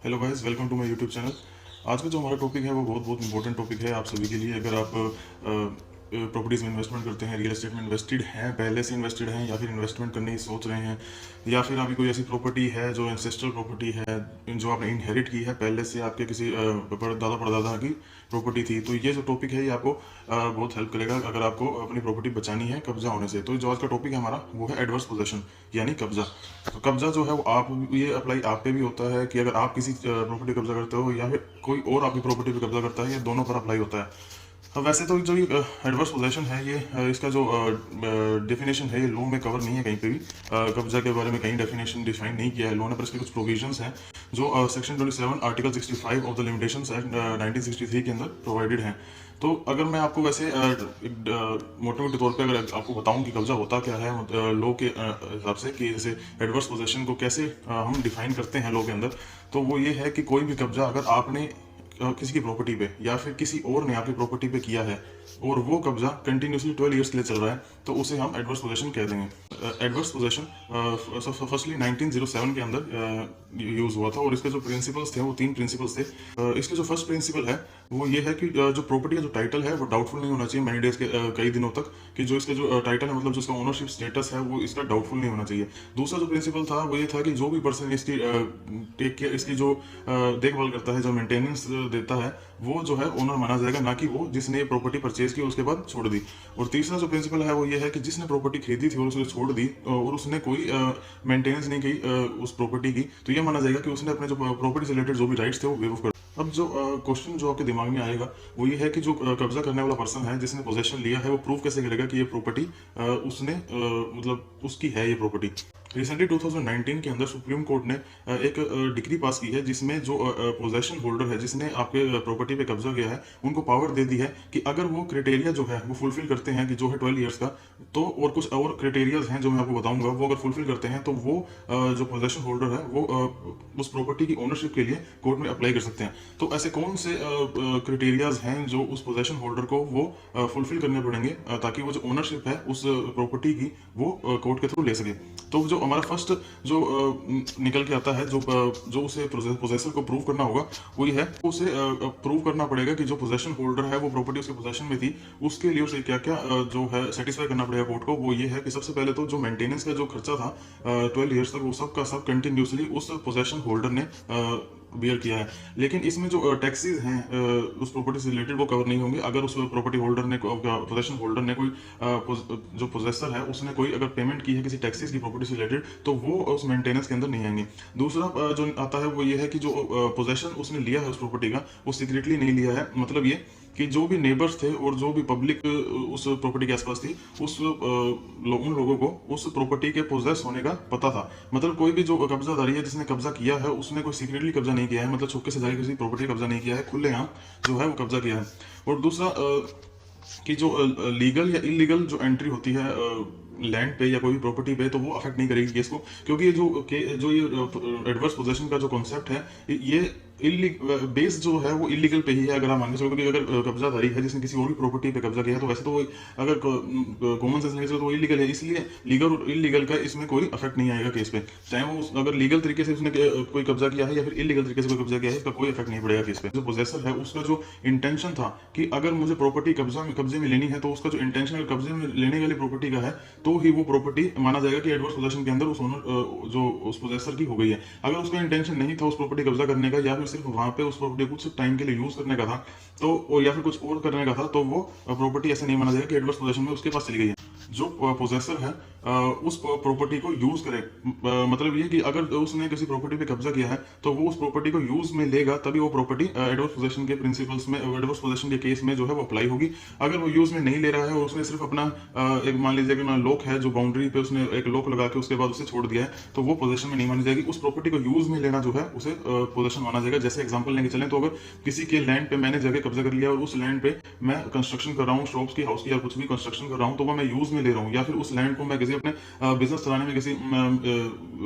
Hello guys, welcome to my YouTube channel. आज का जो हमारा टॉपिक है वो बहुत इंपॉर्टेंट टॉपिक है आप सभी के लिए। अगर आप प्रॉपर्टीज़ में इन्वेस्टमेंट करते हैं, रियल एस्टेट में इन्वेस्टेड हैं, पहले से इन्वेस्टेड हैं या फिर इन्वेस्टमेंट करने की सोच रहे हैं, या फिर अभी कोई ऐसी प्रॉपर्टी है जो एंसेस्ट्रल प्रॉपर्टी है जो आपने इनहेरिट की है पहले से, आपके किसी दादा परदादा की प्रॉपर्टी थी, तो ये जो टॉपिक है ये आपको बहुत हेल्प करेगा अगर आपको अपनी प्रॉपर्टी बचानी है कब्जा होने से। तो जो आज का टॉपिक है हमारा वो है एडवर्स पोजेशन यानी कब्जा। तो कब्जा जो है वो आप ये अप्लाई आप पे भी होता है कि अगर आप किसी प्रॉपर्टी कब्जा करते हो या फिर कोई और आपकी प्रॉपर्टी पे कब्जा करता है, ये दोनों पर अप्लाई होता है। वैसे तो जो ये एडवर्स पोजेशन है ये इसका जो डेफिनेशन है ये लॉ में कवर नहीं है कहीं पे भी। कब्जा के बारे में कहीं डेफिनेशन डिफाइन नहीं किया है लॉ ने, पर इसके कुछ प्रोविजंस हैं जो section 27 article 65 of the limitations act 1963 के अंदर प्रोवाइडेड हैं। तो अगर मैं आपको वैसे मोटे मोटे तौर पे अगर आपको बताऊं कि कब्जा होता क्या है लॉ के हिसाब से, कि जैसे एडवर्स पोजेशन को कैसे हम डिफाइन करते हैं लॉ के अंदर, तो वो ये है कि कोई भी कब्जा अगर आपने किसी की प्रॉपर्टी पे या फिर किसी और ने आपकी प्रॉपर्टी पे किया है और वो कब्जा कंटिन्यूसली 12 ईयर्स के लिए चल रहा है, तो उसे हम एडवर्स पोजेशन कह देंगे। एडवर्स पोजेशन फर्स्टली 1907 के अंदर यूज हुआ था और इसके जो प्रिंसिपल्स थे वो 3 प्रिंसिपल्स थे। इसके जो फर्स्ट प्रिंसिपल है वो ये है कि जो प्रॉपर्टी का जो टाइटल है वो डाउटफुल नहीं होना चाहिए मैनी डेज के कई दिनों तक, कि जो इसके जो टाइटल है मतलब जो इसका ओनरशिप स्टेटस है वो इसका डाउटफुल नहीं होना चाहिए। दूसरा जो प्रिंसिपल था वो ये था कि जो भी पर्सन इसकी टेक केयर, इसकी जो देखभाल करता है, जो मेंटेनेंस देता है, वो जो है ओनर माना जाएगा, ना कि वो जिसने प्रॉपर्टी परचेज की उसके बाद छोड़ दी। और तीसरा जो प्रिंसिपल है वो ये है कि जिसने प्रॉपर्टी खरीदी थी और उसने छोड़ दी और उसने कोई मेंटेनेंस नहीं की उस प्रॉपर्टी की, तो ये माना जाएगा कि उसने अपने जो प्रॉपर्टी से रिलेटेड जो भी राइट्स थे वो वेव कर। अब जो क्वेश्चन जो आपके दिमाग में आएगा वो ये है कि जो कब्जा करने वाला पर्सन है जिसने पोजेशन लिया है वो प्रूव कैसे करेगा कि ये प्रॉपर्टी उसने मतलब उसकी है ये प्रॉपर्टी। रिसेंटली 2019 के अंदर सुप्रीम कोर्ट ने एक डिग्री पास की है जिसमें जो पोजेशन होल्डर है जिसने आपके प्रॉपर्टी पे कब्जा किया है उनको पावर दे दी है कि अगर वो क्राइटेरिया जो है वो फुलफिल करते हैं कि जो है 12 ईयर्स का, तो और कुछ और क्राइटेरियाज हैं जो मैं आपको बताऊंगा, वो अगर फुलफिल करते हैं तो वो जो पोजेशन होल्डर है वो उस प्रॉपर्टी की ओनरशिप के लिए कोर्ट में अप्लाई कर सकते हैं। तो ऐसे कौन से क्राइटेरियाज हैं जो उस पोजेशन होल्डर को वो फुलफिल करने पड़ेंगे ताकि वो जो ओनरशिप है उस प्रॉपर्टी की वो कोर्ट के थ्रू ले सके। तो जो हमारा फर्स्ट जो निकल के आता है जो उसे पोजेसर को प्रूव करना होगा वो ये है, उसे प्रूव करना पड़ेगा कि जो पोजेशन होल्डर है वो प्रॉपर्टी उसके पोजेशन में थी, उसके लिए उसे क्या क्या जो है सेटिस्फाई करना पड़ेगा कोर्ट को। वो ये है कि सबसे पहले तो जो मेंटेनेंस का जो खर्चा था 12 ईयर्स तक वो सब का सब कंटिन्यूसली उस पोजेशन होल्डर ने बियर किया है। लेकिन इसमें जो टैक्सेस हैं उस प्रॉपर्टी से रिलेटेड वो कवर नहीं होंगे अगर उस प्रॉपर्टी होल्डर ने पोजेशन होल्डर ने कोई जो पोजेसर है उसने कोई अगर पेमेंट की है किसी टैक्सेस की प्रॉपर्टी से रिलेटेड, तो वो उस मेंटेनेंस के अंदर नहीं आएंगे। दूसरा जो आता है वो ये है कि जो पोजेशन उसने लिया है उस प्रॉपर्टी का वो सीक्रेटली नहीं लिया है, मतलब ये कि जो भी नेबर्स थे और जो भी पब्लिक उस प्रॉपर्टी के आसपास थी उन लोगों को उस प्रॉपर्टी के पोजेस होने का पता था। मतलब कोई भी जो कब्जादारी है जिसने कब्जा किया है उसने कोई सीक्रेटली कब्जा नहीं किया है, मतलब छुपके से जाकर किसी प्रॉपर्टी कब्जा नहीं किया है, खुलेआम जो है वो कब्जा किया है। और दूसरा कि जो लीगल या इलीगल जो एंट्री होती है लैंड पे या कोई भी प्रॉपर्टी पे, तो वो अफेक्ट नहीं करेगी केस को, क्योंकि ये जो एडवर्स पोजेशन का जो कॉन्सेप्ट है ये बेस जो है वो इलीगल पे ही है अगर हम मान के चलो। क्योंकि अगर कब्जादारी है जिसने किसी और भी प्रॉपर्टी पे कब्जा किया है तो वैसे तो वो अगर कॉमन सेंस लेके चलो तो वो इलीगल है, इसलिए लीगल और इलीगल का इसमें कोई अफेक्ट नहीं आएगा केस पे। चाहे वो अगर लीगल तरीके से उसने कोई कब्जा किया है या फिर इलीगल तरीके से कोई कब्जा किया है, इसका कोई इफेक्ट नहीं पड़ेगा केस पे। जो पोजेसर है उसका जो इंटेंशन था कि अगर मुझे प्रॉपर्टी कब्जे में लेनी है, तो उसका जो इंटेंशन अगर कब्जे में लेने वाली प्रॉपर्टी का है तो ही वो प्रॉपर्टी माना जाएगा कि एडवर्स पोजेशन के अंदर उस ओनर जो उस पोजेसर की हो गई है। अगर उसका इंटेंशन नहीं था उस प्रॉपर्टी कब्जा करने का या फिर सिर्फ वहां पे उस प्रॉपर्टी कुछ टाइम के लिए यूज करने का था तो या फिर कुछ और करने का था, तो वो प्रॉपर्टी ऐसे नहीं माना जाएगा कि एडवर्स पोजेशन में उसके पास चली गई है। जो पोजेसर है उस प्रॉपर्टी को यूज करे, मतलब ये कि अगर उसने किसी प्रॉपर्टी पे कब्जा किया है तो वो उस प्रॉपर्टी को यूज में लेगा तभी वो प्रॉपर्टी एडवर्स पोजेशन के प्रिंसिपल्स में, एडवर्स पोजेशन के केस में जो है वो अप्लाई होगी। अगर वो यूज में नहीं ले रहा है और उसने सिर्फ अपना एक मान लीजिए कि लॉक है जो बाउंड्री पे उसने एक लॉक लगा के उसके बाद उसे छोड़ दिया है, तो वो पोजेशन में नहीं मानी जाएगी। उस प्रॉपर्टी को यूज में लेना जो है उसे पोजेशन माना जाएगा। जैसे एग्जांपल लेके चलें तो अगर किसी के लैंड पे मैंने जगह कब्जा कर लिया और उस लैंड पे मैं कंस्ट्रक्शन कर रहा हूँ, शॉप्स की, हाउस की या कुछ भी कंस्ट्रक्शन कर रहा हूँ, तो वो मैं यूज में ले रहा हूँ, या फिर उस लैंड को मैं किसी अपने बिजनेस चलाने में किसी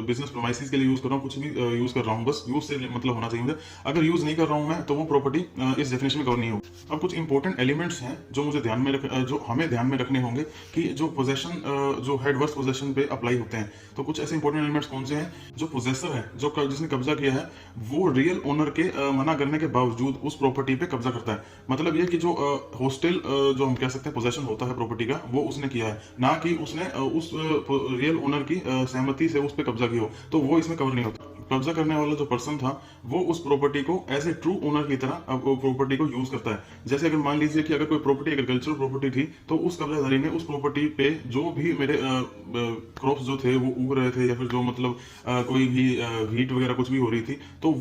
बिजनेस प्रोमाइसिस के लिए यूज कर रहा हूँ, कुछ भी यूज कर रहा हूँ, बस यूज से मतलब होना चाहिए मुझे। अगर यूज नहीं कर रहा हूँ मैं तो वो प्रॉपर्टी इस डेफिनेशन में कवर नहीं होगी। अब कुछ इंपॉर्टेंट एलिमेंट्स हैं जो मुझे ध्यान में जो हमें ध्यान में रखने होंगे कि जो पोजेशन जो है एडवर्स पोजेशन पे अप्लाई होते हैं। तो कुछ ऐसे इंपॉर्टेंट एलिमेंट्स कौन से हैं? जो पोजेसर है, जो जिसने कब्जा किया है, वो रियल ओनर के मना करने के बावजूद उस प्रॉपर्टी पे कब्जा करता है। मतलब ये कि जो होस्टिल जो हम कह सकते हैं पोजेशन होता है प्रॉपर्टी का, वो उसने किया है, ना कि उसने उस रियल ओनर की सहमति से उस पर कब्जा किया हो, तो वो इसमें कवर नहीं होता। कब्जा करने वाला जो पर्सन था वो उस प्रॉपर्टी को एज ए ट्रू ओनर की तरह प्रॉपर्टी को यूज करता है। जैसे अगर मान लीजिए कि अगर कोई प्रॉपर्टी एग्रीकल्चरल प्रॉपर्टी थी, तो उस कब्जाधारी ने उस प्रॉपर्टी पे जो भी मेरे क्रॉप्स जो थे वो उग रहे थे, या फिर जो मतलब कोई भी हीट वगैरह कुछ भी हो रही थी, तो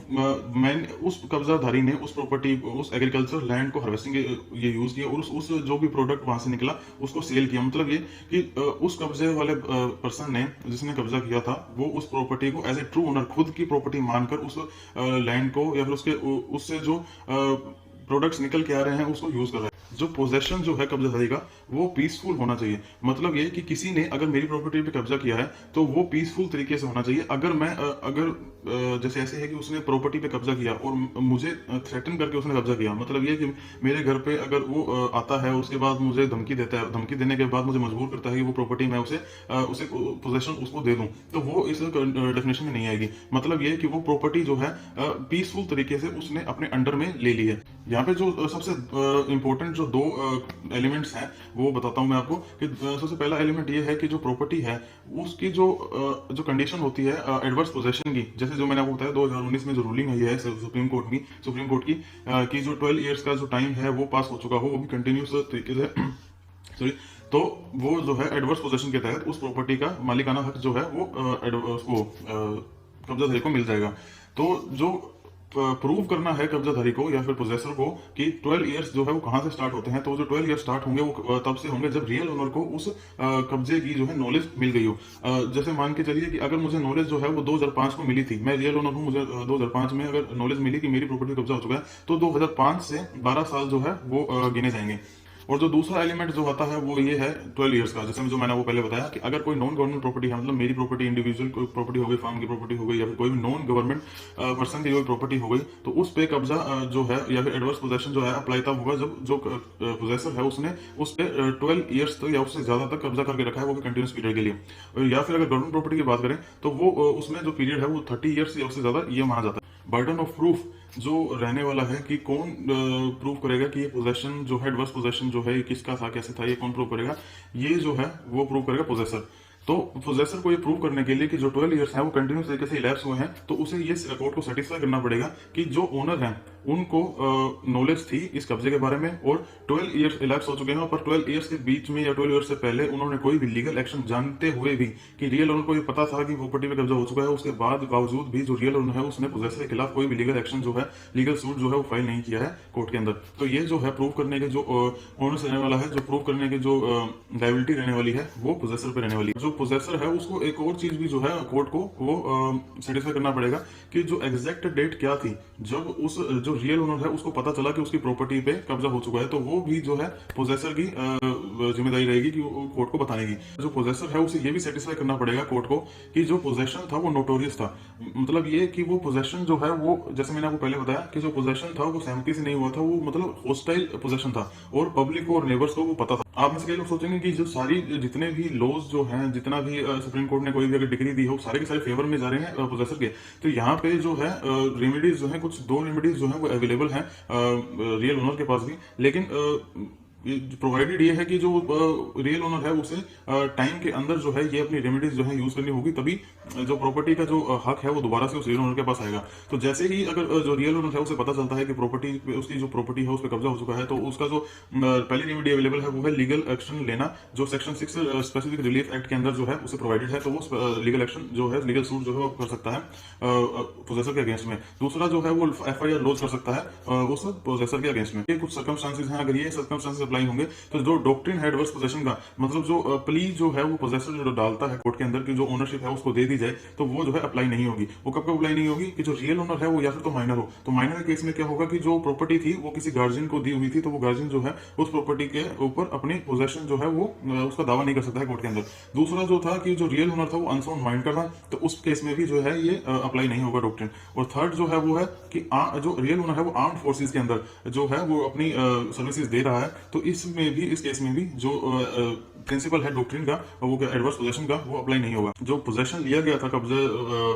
मैंने उस कब्जाधारी ने उस प्रॉपर्टी उस एग्रीकल्चर लैंड को हार्वेस्टिंग ये यूज किया, और उस जो भी प्रोडक्ट वहां से निकला उसको सेल किया। मतलब ये कि उस कब्जे वाले पर्सन ने, जिसने कब्जा किया था, वो उस प्रॉपर्टी को एज ए ट्रू ओनर खुद की प्रॉपर्टी मानकर उस लैंड को या फिर उसके उससे जो प्रोडक्ट्स निकल के आ रहे हैं उसको यूज कर रहा है। जो पोजेशन जो है कब्जाधारी का, वो पीसफुल होना चाहिए। मतलब ये कि किसी ने अगर मेरी प्रॉपर्टी पे कब्जा किया है तो वो पीसफुल तरीके से होना चाहिए। अगर मैं जैसे ऐसे है कि उसने प्रॉपर्टी पे कब्जा किया और मुझे थ्रेटन करके उसने कब्जा किया, मतलब ये कि मेरे घर पे अगर वो आता है, उसके बाद मुझे धमकी देता है, धमकी देने के बाद मुझे मजबूर करता है कि वो प्रॉपर्टी मैं उसे पोजेशन उसको दे दूं, तो वो इस डेफिनेशन में नहीं आएगी। मतलब ये कि वो प्रॉपर्टी जो है पीसफुल तरीके से उसने अपने अंडर में ले ली है। यहाँ पे जो सबसे इंपॉर्टेंट जो दो एलिमेंट्स हैं वो बताता हूं मैं आपको कि सबसे पहला एलिमेंट ये है कि जो प्रॉपर्टी है उसकी जो कंडीशन होती है एडवर्स पोजेशन की, जैसे जो मैंने आपको बताया 2019 में जो रूलिंग आई है सुप्रीम कोर्ट की कि जो 12 इयर्स का जो टाइम है वो पास हो चुका हो, वो भी कंटिन्यूस तरीके से सॉरी, तो वो जो है एडवर्स पोजेशन के तहत उस प्रॉपर्टी का मालिकाना हक जो है वो उसको कब्जाधारी को मिल जाएगा। तो जो प्रूव करना है कब्जाधारी को या फिर पोजेसर को कि 12 इयर्स जो है वो कहां से स्टार्ट होते हैं, तो जो 12 इयर्स स्टार्ट होंगे वो तब से होंगे जब रियल ओनर को उस कब्जे की जो है नॉलेज मिल गई हो। जैसे मान के चलिए कि अगर मुझे नॉलेज जो है वो 2005 को मिली थी, मैं रियल ओनर हूं, मुझे 2005 में अगर नॉलेज मिली कि मेरी प्रॉपर्टी कब्जा हो चुका है, तो 2005 से 12 साल जो है वो गिने जाएंगे। और जो दूसरा एलिमेंट जो आता है वो ये है 12 इयर्स का, जैसे जो मैंने वो पहले बताया कि अगर कोई नॉन गवर्नमेंट प्रॉपर्टी है, मतलब मेरी प्रॉपर्टी इंडिविजुअल प्रॉपर्टी हो गई, फार्म की प्रॉपर्टी हो गई, या फिर कोई भी नॉन गवर्नमेंट पर्सन की कोई प्रॉपर्टी हो गई, तो उस पे कब्जा जो है या फिर एडवर्स पोजेशन जो है अप्लाई तब होगा जब जो पोजेसर है उसने उस पे 12 इयर्स तक या उससे ज्यादा तक कब्जा करके रखा है वो कंटिन्यूस पीरियड के लिए। या फिर अगर गवर्नमेंट प्रॉपर्टी की बात करें तो वो उसमें जो पीरियड है वो 30 इयर्स या उससे ज्यादा ये माना जाता है। बर्डन ऑफ प्रूफ जो रहने वाला है कि कौन प्रूव करेगा कि ये पोजेशन जो है एडवर्स पोजेशन जो है ये किसका था, कैसे था, ये कौन प्रूव करेगा? ये जो है वो प्रूव करेगा पोजेसर। तो पोजेसर को ये प्रूव करने के लिए कि जो 12 इयर्स हैं वो कंटिन्यूस तरीके से इलैप्स हुए हैं, तो उसे ये कोर्ट को सेटिस्फाई करना पड़ेगा कि जो ओनर हैं उनको नॉलेज थी इस कब्जे के बारे में और 12 इयर्स इलैप्स हो चुके हैं, पर 12 इयर्स के बीच में या 12 इयर्स से पहले उन्होंने कोई भी लीगल एक्शन जानते हुए भी कि रियल ओनर को ये पता था कि प्रॉपर्टी पे कब्जा हो चुका है, उसके बावजूद भी जो रियल ओनर है उसने पोजेसर के खिलाफ कोई भी लीगल एक्शन जो है, लीगल सूट जो है वो फाइल नहीं किया है कोर्ट के अंदर। तो ये जो है प्रूव करने के जो ओनर्स रहने वाला है, जो प्रूव करने की जो लायबिलिटी रहने वाली है वो पोजेसर पे रहने वाली है। जो पोजेसर है उसको एक और चीज भी जो है कोर्ट को वो सेटिस्फाई करना पड़ेगा कि जो एग्जैक्ट डेट क्या थी जब उस जो रियल ओनर है उसको पता चला कि उसकी प्रॉपर्टी पे कब्जा हो चुका है, तो वो भी जो है पोजेसर की जिम्मेदारी रहेगी कि वो कोर्ट को बताने की। जो पोजेसर है उसे ये भी सेटिस्फाई करना पड़ेगा कोर्ट को कि जो पोजेशन था वो नोटोरियस था। मतलब ये कि वो पोजेशन जो है वो, जैसे मैंने आपको पहले बताया कि जो पोजेशन था वो सहमति से नहीं हुआ था, वो मतलब होस्टाइल पोजेशन था और पब्लिक को और नेबर्स को वो पता था। आप में से कई लोग सोचेंगे कि जो सारी जितने भी लॉज जो हैं, जितना भी सुप्रीम कोर्ट ने कोई भी अगर डिग्री दी हो, सारे के सारे फेवर में जा रहे हैं पोजेसर के। तो यहाँ पे जो है रेमेडीज जो है, कुछ 2 रेमेडीज जो है वो अवेलेबल हैं रियल ओनर के पास भी, लेकिन प्रोवाइडेड ये है कि जो रियल ओनर है उसे टाइम के अंदर जो है ये अपनी रेमेडीज जो है यूज करनी होगी, तभी जो प्रॉपर्टी का जो हक है वो दोबारा से उस रियल ओनर के पास आएगा। तो जैसे ही अगर जो रियल ओनर है उसे पता चलता है कि प्रॉपर्टी उसकी जो प्रॉपर्टी है उस पर कब्जा हो चुका है, तो उसका जो पहली रेमेडी अवेलेबल है वो है लीगल एक्शन लेना, जो सेक्शन 6 स्पेसिफिक रिलीफ एक्ट के अंदर जो है उसे प्रोवाइडेड है। तो वो लीगल एक्शन जो है, लीगल सूट जो है वो कर सकता है पोजेसर के अगेंस्ट में। दूसरा जो है वो FIR लॉन्च कर सकता है उस पोजेसर के अगेंस्ट में। ये कुछ सर्कमस्टांसेस हैं, अगर ये सर्कमस्टांसेस अप्लाई होंगे। तो जो डॉक्ट्रिन है एडवर्स पोजेशन का मतलब जो प्ली जो है वो पोजेसर जो डालता है कोर्ट के अंदर की जो ओनरशिप है उसको दे दी जाए, तो वो जो है अप्लाई नहीं होगी। वो कब अप्लाई नहीं होगी कि जो रियल ओनर है वो या फिर तो माइनर हो। तो माइनर के केस में क्या होगा कि जो प्रॉपर्टी थी वो किसी गार्जियन को दी हुई थी, तो वो गार्जियन जो है उस प्रॉपर्टी के ऊपर अपनी पोजेशन जो है वो उसका दावा नहीं कर सकता है कोर्ट के अंदर। दूसरा जो था कि जो रियल ओनर था वो अनसाउंड माइंड का था, तो उस केस में भी जो है ये अप्लाई नहीं होगा डॉक्ट्रिन। और थर्ड जो है वो है कि जो रियल ओनर है वो आर्म्ड फोर्सेस के अंदर जो है वो अपनी सर्विसेज दे रहा है, तो इसमें भी इस केस में भी जो प्रिंसिपल है डॉक्ट्रिन का वो एडवर्स पोजेशन का वो अप्लाई नहीं होगा। जो पोजेशन लिया गया था कब्जे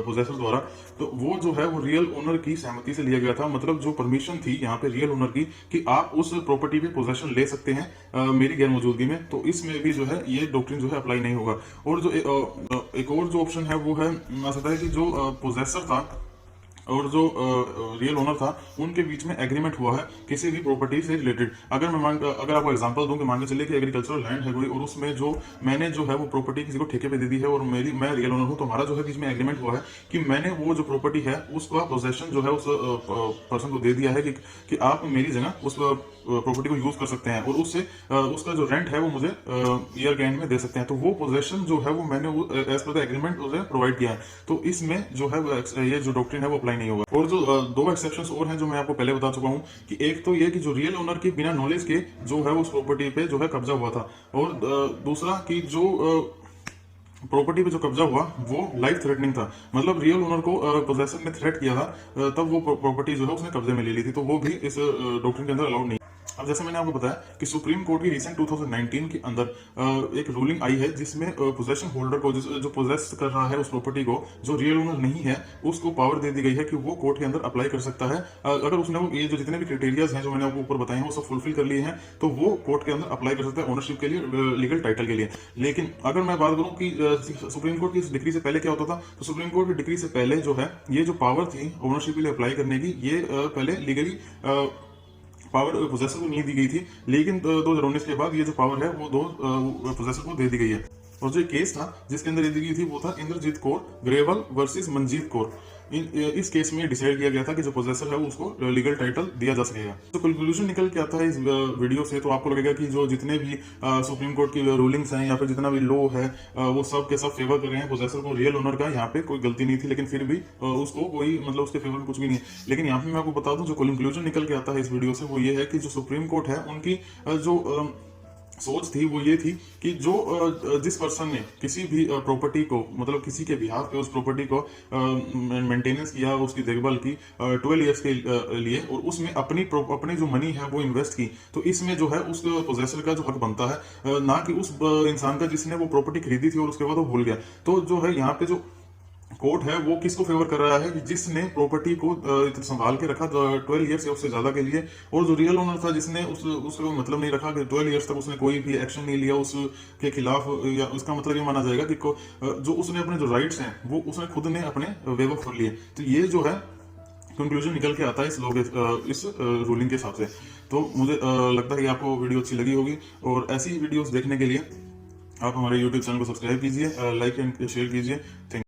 पोजेसर द्वारा, तो वो जो है वो रियल ओनर की सहमति से लिया गया था। मतलब जो परमिशन थी यहाँ पे रियल ओनर की कि आप उस प्रॉपर्टी पे पोजेशन ले सकते हैं मेरी गैर मौजूदगी में, तो इसमें भी जो है ये डॉक्ट्रिन जो है अप्लाई नहीं होगा। और जो एक और जो ऑप्शन है वो है आ सकता है कि जो पोजेसर था और जो रियल ओनर था उनके बीच में एग्रीमेंट हुआ है किसी भी प्रॉपर्टी से रिलेटेड। अगर अगर आपको एग्जांपल दूं कि मान के चलिए कि एग्रीकल्चरल लैंड है कोई, और उसमें जो मैंने जो है वो प्रॉपर्टी किसी को ठेके पे दे दी है और मैं रियल ओनर हूं, तो हमारा जो है बीच में एग्रीमेंट हुआ है कि मैंने वो जो प्रॉपर्टी है उसका पोजेशन जो है उस पर्सन को दे दिया है कि आप मेरी जगह उस प्रॉपर्टी को यूज कर सकते हैं और उससे उसका जो रेंट है वो मुझे ईयर के एंड में दे सकते हैं। तो वो पोजेशन जो है वो मैंने एज पर द एग्रीमेंट उसे प्रोवाइड किया है, तो इसमें जो है ये जो डॉक्ट्रिन है वो अप्लाई नहीं होगा। और जो दो एक्सेप्शंस और हैं जो मैं आपको पहले बता चुका हूं कि एक तो ये कि जो रियल ओनर की बिना नॉलेज के जो है उस प्रॉपर्टी पे जो है कब्जा हुआ था, और दूसरा कि जो प्रॉपर्टी पे जो कब्जा हुआ वो लाइफ थ्रेटनिंग था। मतलब रियल ओनर को पोजेसर ने थ्रेट किया था तब वो प्रॉपर्टी जो है उसने कब्जे में ले ली थी, तो वो भी इस डॉक्ट्रिन के अंदर अलाउड नहीं। अब जैसे मैंने आपको बताया कि सुप्रीम कोर्ट की रिसेंट 2019 के अंदर एक रूलिंग आई है जिसमें पोजेशन होल्डर को जो पोजेस कर रहा है उस प्रॉपर्टी को, जो रियल ओनर नहीं है, उसको पावर दे दी गई है कि वो कोर्ट के अंदर अप्लाई कर सकता है अगर उसने ये जो जितने भी क्राइटेरियाज हैं जो मैंने आपको ऊपर बताए हैं वो सब फुलफिल कर लिए हैं, तो वो कोर्ट के अंदर अप्लाई कर सकता है ओनरशिप के लिए, लीगल टाइटल के लिए। लेकिन अगर मैं बात करूं कि सुप्रीम कोर्ट की इस डिग्री से पहले क्या होता था, तो सुप्रीम कोर्ट की डिग्री से पहले जो है ये जो पावर थी ओनरशिप के लिए अप्लाई करने की, ये पहले लीगली पावर पोजेसर को नहीं दी गई थी, लेकिन 2019 के बाद ये जो पावर है वो दो पोजेसर को दे दी गई है। और जो केस था जिसके अंदर ये दी गई थी वो था इंद्रजीत कौर ग्रेवल वर्सेस मनजीत कौर। इस केस में डिसाइड किया गया था कि जो पोजेसर है उसको लीगल टाइटल दिया जा सकेगा। तो कंक्लूजन निकल के आता है इस वीडियो से, तो आपको लगेगा कि जो जितने भी सुप्रीम कोर्ट की रूलिंग्स हैं या फिर जितना भी लॉ है वो सब के सब फेवर कर रहे हैं पोजेसर को, रियल ओनर का यहाँ पे कोई गलती नहीं थी, लेकिन फिर भी उसको कोई मतलब उसके फेवर में कुछ भी नहीं है। लेकिन यहाँ पे मैं आपको बता दूं जो कंक्लूजन निकल के आता है इस वीडियो से वो ये है कि जो सुप्रीम कोर्ट है उनकी जो सोच थी वो ये थी कि जो जिस पर्सन ने किसी भी प्रॉपर्टी को मतलब किसी के बिहाफ पे उस प्रॉपर्टी को मेंटेनेंस किया, उसकी देखभाल की 12 इयर्स के लिए, और उसमें अपनी जो मनी है वो इन्वेस्ट की, तो इसमें जो है उस पोजेसर का जो हक बनता है, ना कि उस इंसान का जिसने वो प्रॉपर्टी खरीदी थी और उसके बाद वो भूल गया। तो जो है यहाँ पे जो कोर्ट है वो किसको फेवर कर रहा है कि जिसने प्रॉपर्टी को संभाल के रखा 12 इयर्स या उससे ज्यादा के लिए, और जो रियल ओनर था जिसने उसको मतलब नहीं रखा कि 12 इयर्स तक उसने कोई भी एक्शन नहीं लिया उसके खिलाफ, या उसका मतलब ये माना जाएगा कि जो उसने अपने जो राइट्स हैं वो उसने खुद ने अपने वेव ऑफ कर लिए। तो ये जो है कंक्लूजन निकल के आता है इस रूलिंग के हिसाब से। तो मुझे लगता है कि आपको वीडियो अच्छी लगी होगी, और ऐसी वीडियोस देखने के लिए आप हमारे यूट्यूब चैनल को सब्सक्राइब कीजिए, लाइक एंड शेयर कीजिए। थैंक